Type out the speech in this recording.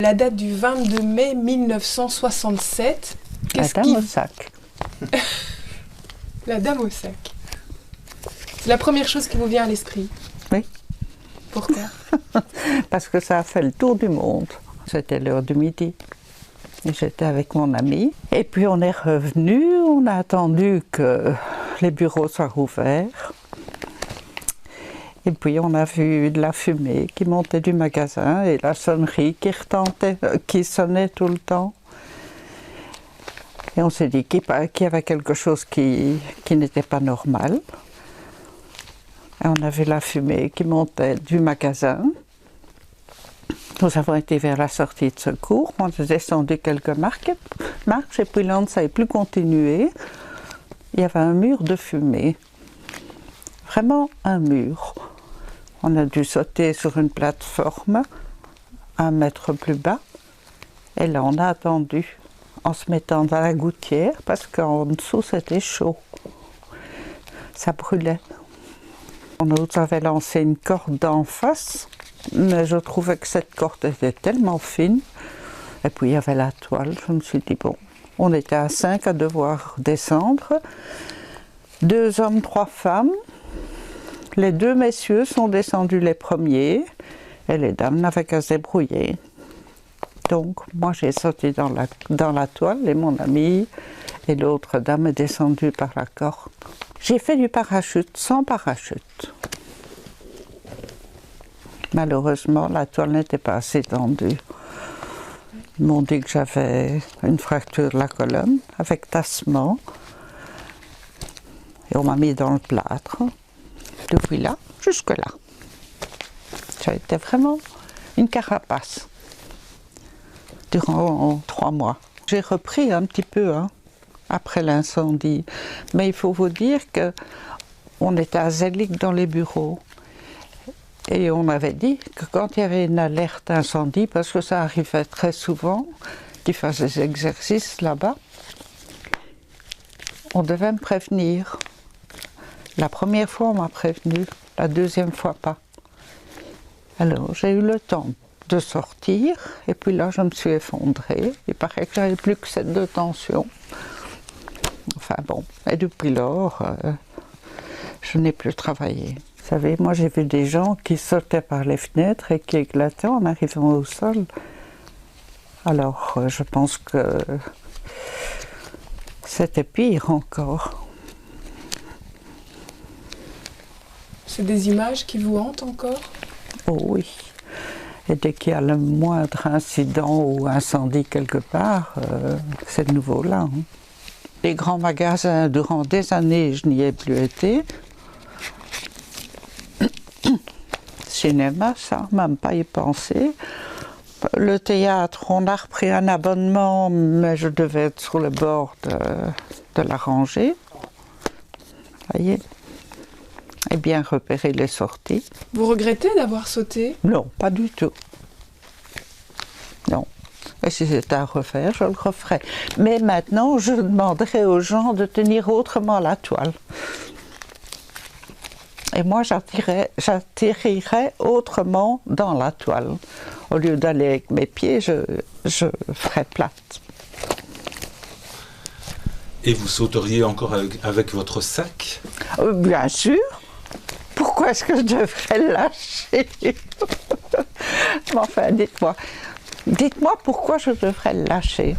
La date du 22 mai 1967. La dame au sac. La dame au sac. C'est la première chose qui vous vient à l'esprit? Oui. Pourquoi? Parce que ça a fait le tour du monde. C'était l'heure du midi. Et j'étais avec mon ami. Et puis on est revenu, on a attendu que les bureaux soient rouverts. Et puis on a vu de la fumée qui montait du magasin et la sonnerie qui sonnait tout le temps. Et on s'est dit qu'il y avait quelque chose qui n'était pas normal. Et on a vu la fumée qui montait du magasin. Nous avons été vers la sortie de secours. On a descendu quelques marches et puis là on ne savait plus continuer. Il y avait un mur de fumée. Vraiment un mur. On a dû sauter sur une plateforme 1 mètre plus bas. Et là on a attendu en se mettant dans la gouttière parce qu'en dessous c'était chaud. Ça brûlait. On nous avait lancé une corde d'en face, mais je trouvais que cette corde était tellement fine. Et puis il y avait la toile, je me suis dit bon, on était à 5 à devoir descendre. 2 hommes, 3 femmes. Les 2 messieurs sont descendus les premiers et les dames n'avaient qu'à se débrouiller. Donc moi j'ai sauté dans la toile et mon ami et l'autre dame est descendue par la corde. J'ai fait du parachute sans parachute. Malheureusement, la toile n'était pas assez tendue. Ils m'ont dit que j'avais une fracture de la colonne avec tassement. Et on m'a mis dans le plâtre. Depuis là, jusque là. Ça a été vraiment une carapace. Durant 3 mois. J'ai repris un petit peu, après l'incendie. Mais il faut vous dire qu'on était à Zellik dans les bureaux. Et on m'avait dit que quand il y avait une alerte incendie, parce que ça arrivait très souvent, qu'ils fassent des exercices là-bas, on devait me prévenir. La première fois, on m'a prévenu, la deuxième fois pas. Alors, j'ai eu le temps de sortir, et puis là, je me suis effondrée. Il paraît que j'avais plus que 7 de tension. Enfin bon, et depuis lors, je n'ai plus travaillé. Vous savez, moi j'ai vu des gens qui sautaient par les fenêtres et qui éclataient en arrivant au sol. Alors, je pense que c'était pire encore. C'est des images qui vous hantent encore? Oh oui. Et dès qu'il y a le moindre incident ou incendie quelque part, c'est de nouveau là. Les grands magasins, durant des années, je n'y ai plus été. Cinéma, ça, même pas y penser. Le théâtre, on a repris un abonnement, mais je devais être sur le bord de l'arranger. Voyez. Et bien repérer les sorties. Vous regrettez d'avoir sauté? Non, pas du tout. Non. Et si c'était à refaire, je le referais. Mais maintenant, je demanderais aux gens de tenir autrement la toile. Et moi, j'atterrirais autrement dans la toile. Au lieu d'aller avec mes pieds, je ferais plate. Et vous sauteriez encore avec votre sac? Bien sûr. Pourquoi est-ce que je devrais le lâcher? Mais enfin, dites-moi pourquoi je devrais le lâcher?